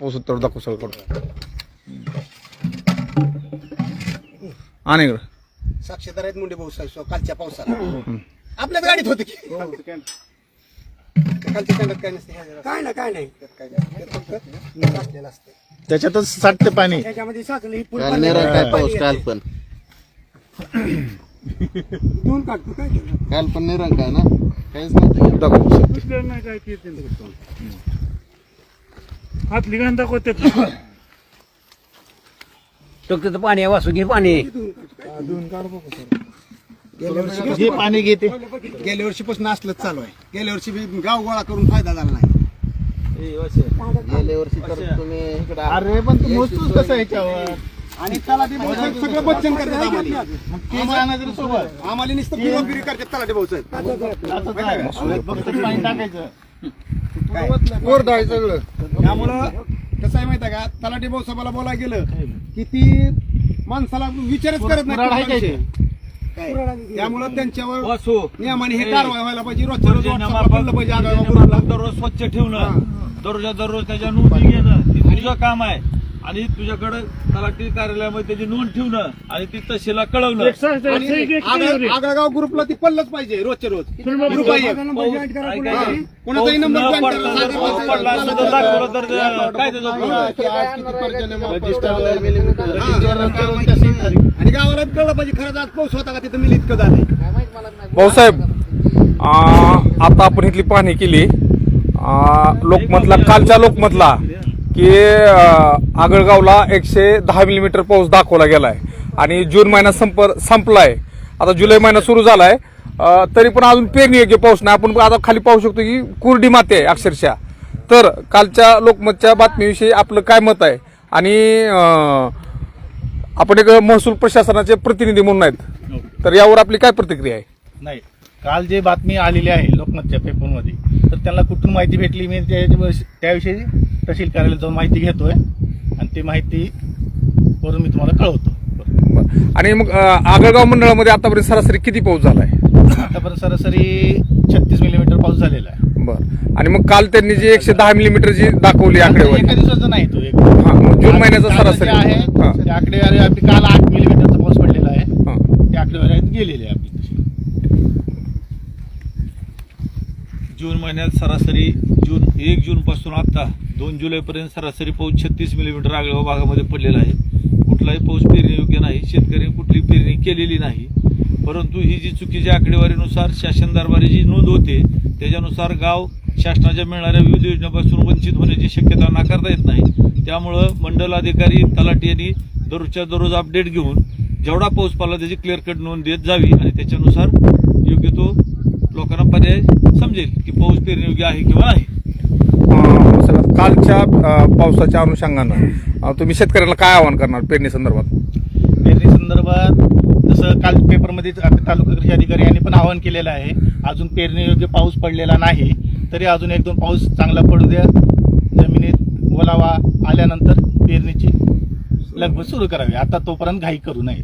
पाऊस उत्तर दाखवू सगळं आणि साक्षीदार आहेत मुंडे भाऊ साहेब कालच्या पावसाला आपल्याच गाडीत होते की खालच्या कांडात काय नसते काय नाही असलेलं असते त्याच्यातच साठते पाणी. त्याच्यामध्ये साचलं ही काल निरंकाळ पाऊस काल पण दोन काढतो काय केलं काल पण निरंकाळ ना काहीच नव्हतं दाखवू नाही काय हातली घाण दाखवतात टोकतं पाणी वासू घे पाणी जे पाणी घेते गेल्या वर्षीपासून असलंच चालू आहे. गेल्या वर्षी बी गाव गोळा करून फायदा झाला नाही. गेल्या वर्षी तर तुम्ही इकडे अरे पण तू मोजतोस कसं याच्यावर आणि तलाठी भाऊ साहेब सगळं बच्चन करतात आम्हाला. मग ते आणायचं सोबत आम्हाला नुसतं फिरवगिरी करतात तलाठी भाऊ साहेब. फक्त पाणी टाकायचं. त्यामुळं कसं आहे माहिती आहे का तलाठी भाऊ साहेबाला बोलायला गेलं की ती माणसाला विचारच करत कुऱ्हाड आहे काय नाही. ते? त्यामुळं त्यांच्यावर वासू नियमाने हे कारवाई व्हायला पाहिजे. रोजच्या रोज राजीनामा WhatsApp ला बोललं पाहिजे आगाऊ दररोज स्वच्छ ठेवणं दररोज त्याच्या नोंदी घेणं ते तुझं काम आहे. आणि तुझ्याकडे तलाठी कार्यालयामध्ये त्याची नोंद ठेवणं आणि ती तहसीलला कळवणं. आगागाव ग्रुपला ती पडलंच पाहिजे रोजच्या रोज ग्रुप आहे. कोणाचाही नंबर join करायला काय त्याचं आणि गावाला कळलं पाहिजे खरंच आज पाऊस होता का तिथं मिली इतकं झालंय. भाऊसाहेब आता आपण इथली पाहणी केली लोकमतला कालच्या लोकमतला की आगळगावला 110 मिलीमीटर पाऊस दाखवला गेलाय आणि जून महिना संपलाय. आता जुलै महिना सुरू झालाय तरी पण अजून पेरणी योग्य पाऊस नाही. आपण आता खाली पाहू शकतो की कुरडी माती आहे अक्षरशः. तर कालच्या लोकमतच्या बातमीविषयी आपलं काय मत आहे आणि आपण एक महसूल प्रशासनाचे प्रतिनिधी म्हणून आहेत तर यावर आपली काय प्रतिक्रिया आहे? नाही, काल जे बातमी आलेली आहे लोकमतच्या पेपरमध्ये तर त्यांना कुठून माहिती भेटली मी त्याविषयी तहसील कार्यालयात जाऊन माहिती घेतोय आणि ती माहिती वरून मी तुम्हाला कळवतो. आणि मग आगळगाव मंडळामध्ये आतापर्यंत सरासरी किती पाऊस झालाय? आतापर्यंत सरासरी 36 मिलीमीटर पाऊस झालेला आहे. बरं. आणि मग काल त्यांनी जी 110 मिलीमीटर जी दाखवली आकडेवारी एका दिवसाचा नाही तो एक जून महिन्याचा सरासरी आहे ते आकडेवारी आपली काल 8 मिलीमीटरचा पाऊस पडलेला आहे. ते आकडेवारी गेलेली आहे आपली. जून महिन्यात सरासरी 1 जून पासून आता 2 जुलैपर्यंत सरासरी पाऊस 36 मिलीमीटर आगळगाव भागामध्ये पडलेला आहे. कुठलाही पाऊस पेरणी योग्य नाही. शेतकरी कुठली पेरणी केलेली नाही. परंतु ही जी चुकीच्या आकडेवारीनुसार शासन दरबारी जी नोंद होते त्याच्यानुसार गाव शासनाच्या मिळणाऱ्या विविध योजनांपासून वंचित होण्याची शक्यता नाकारता येत नाही. त्यामुळं मंडल अधिकारी तलाठी यांनी दररोजच्या दररोज अपडेट घेऊन जेवढा पाऊस पडला त्याची क्लिअर कट नोंद देत जावी आणि त्याच्यानुसार योग्य तो लोकांना पर्याय समजेल की पाऊस पेरणी योग्य आहे किंवा नाही. कालच्या पावसाच्या अनुषंगानं तुम्ही शेतकऱ्यांना काय आवाहन करणार पेरणी संदर्भात? पेरणी संदर्भात जसं काल पेपरमध्ये तालुका कृषी अधिकारी यांनी पण आवाहन केलेलं आहे. अजून पेरणी योग्य पाऊस पडलेला नाही तरी अजून 1-2 पाऊस चांगला पडू द्या. जमिनीत ओलावा आल्यानंतर पेरणीची लगबग सुरू करावी. आता तोपर्यंत घाई करू नये.